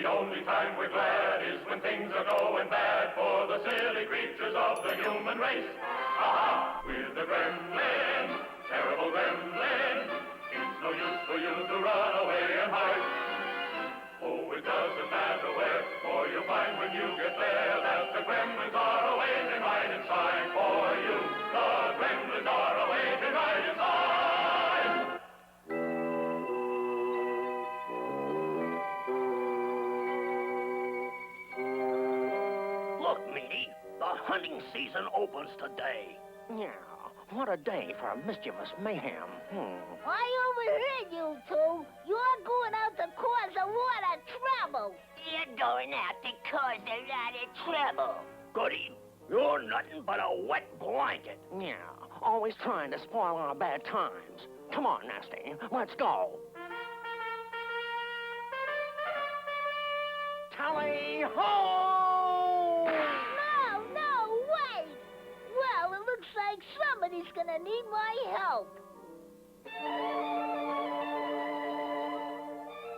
only time we're glad is when things are going bad for the silly creatures of the human race. Aha! We're the gremlin, terrible gremlin. It's no use for you to run away and hide. Oh, it doesn't matter where, for you'll find when you get there that the gremlins are awaiting right inside for you. The gremlins are awaiting right inside. Look, Meanie, the hunting season opens today. Yeah, what a day for mischievous mayhem. I overheard you two. You're going out to cause a lot of trouble. You're going out to cause a lot of trouble. Goody, you're nothing but a wet blanket. Yeah, always trying to spoil our bad times. Come on, Nasty, let's go. Tally-ho! No, wait. Well, it looks like somebody's gonna need my help.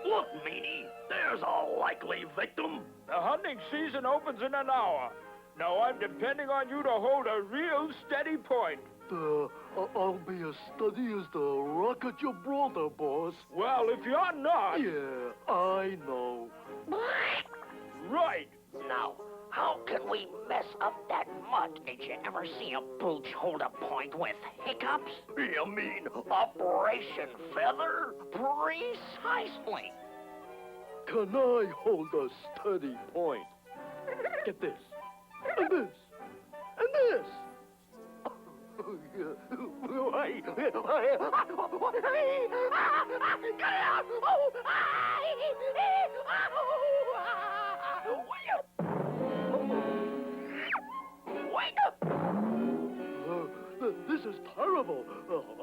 Look, Meanie, there's a likely victim. The hunting season opens in an hour. Now I'm depending on you to hold a real steady point. I'll be as steady as the rock at your brother, boss. Well, if you're not... Yeah, I know. Right. Now, how can we mess up that mutt? Did you ever see a pooch hold a point with hiccups? You mean Operation Feather? Precisely. Can I hold a steady point? Get this, and this, and this. Get out! Wake up! This is terrible.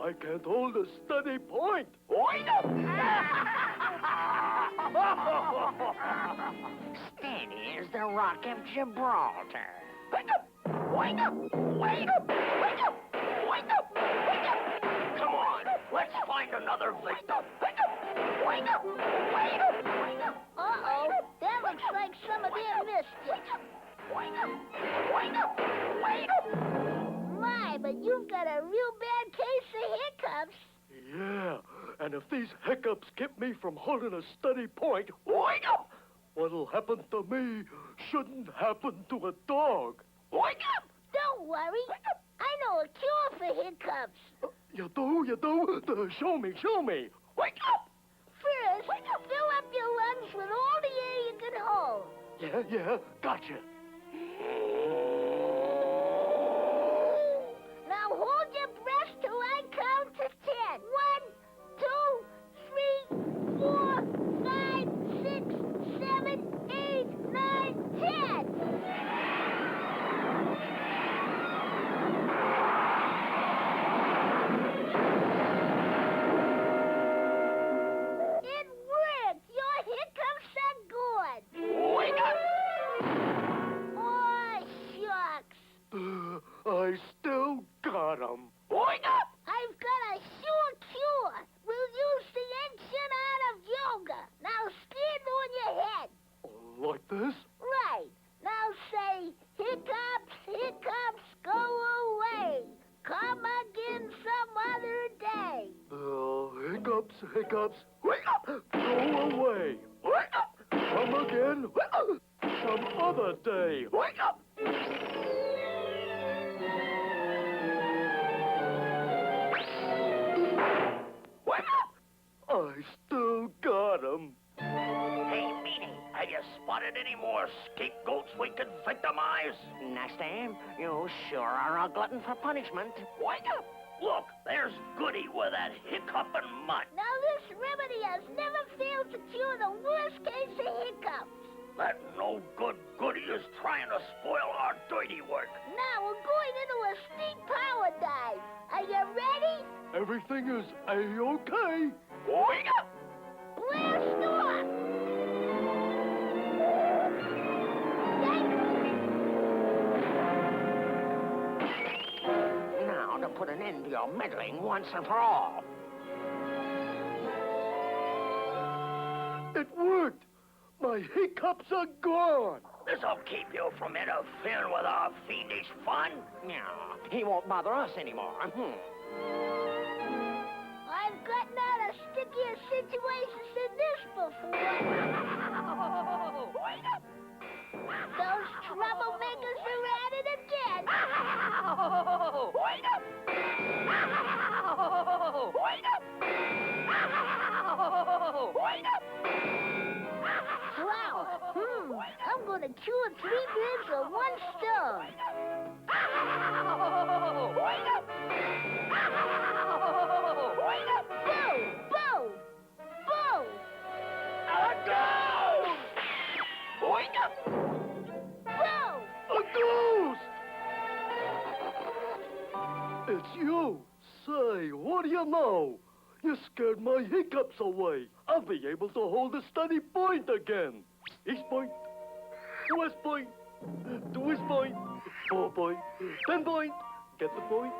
I can't hold a steady point. Wake up! Steady as the Rock of Gibraltar. Wake up! Wake up! Wake up! Wake up! Wake up! Wake up! Come on, let's find another victim. Wake up! Wake up! Wake up! Wake up! Uh-oh, that looks like some of their mischief. Wake up! Wake up! Wake up! My, but you've got a real bad case of hiccups. Yeah, and if these hiccups keep me from holding a steady point, Wake up! what'll happen to me shouldn't happen to a dog. Wake up! Don't worry. I know a cure for hiccups. You do? Show me. Wake up! First, fill up your lungs with all the air you can hold. Yeah, gotcha. Now hold your breath till I count to 10. 1, 2, 3, 4, 5, 6, 7, 8, 9, 10. It worked. Your hiccups are good. Wake up! Oh, shucks. I still got 'em. Wake up! I've got a sure cure. We'll use the ancient art of yoga. Now stand on your head. Like this? Right. Now say, hiccups, hiccups, go away. Come again some other day. Hiccups. Wake up! Go away. Wake up! Come again. Some other day. Wake up! Wake up! I still got 'em. Hey, Meanie, have you spotted any more scapegoats we could victimize? Nasty, you sure are a glutton for punishment. Wake up! Look, there's Goody with that hiccup and mutt. Now this remedy has never failed to cure the worst case of hiccups. That no-good Goody is trying to spoil our dirty work. Now we're going into a steep power dive. Are you ready? Everything is A-okay. Wake up! Blast off! Now to put an end to your meddling once and for all. It worked. My My hiccups are gone. This'll keep you from interfering with our fiendish fun. Yeah, he won't bother us anymore. I've gotten out of stickier situations than this before. Those troublemakers are at it again. Wow. I'm gonna cure 3 birds with 1 stone. Boo! Boo! Boo! Boo! A ghost! It's you. Say, what do you know? You scared my hiccups away. I'll be able to hold a steady point again. East point, West point, to West point, 4 point, 10 point. Get the point?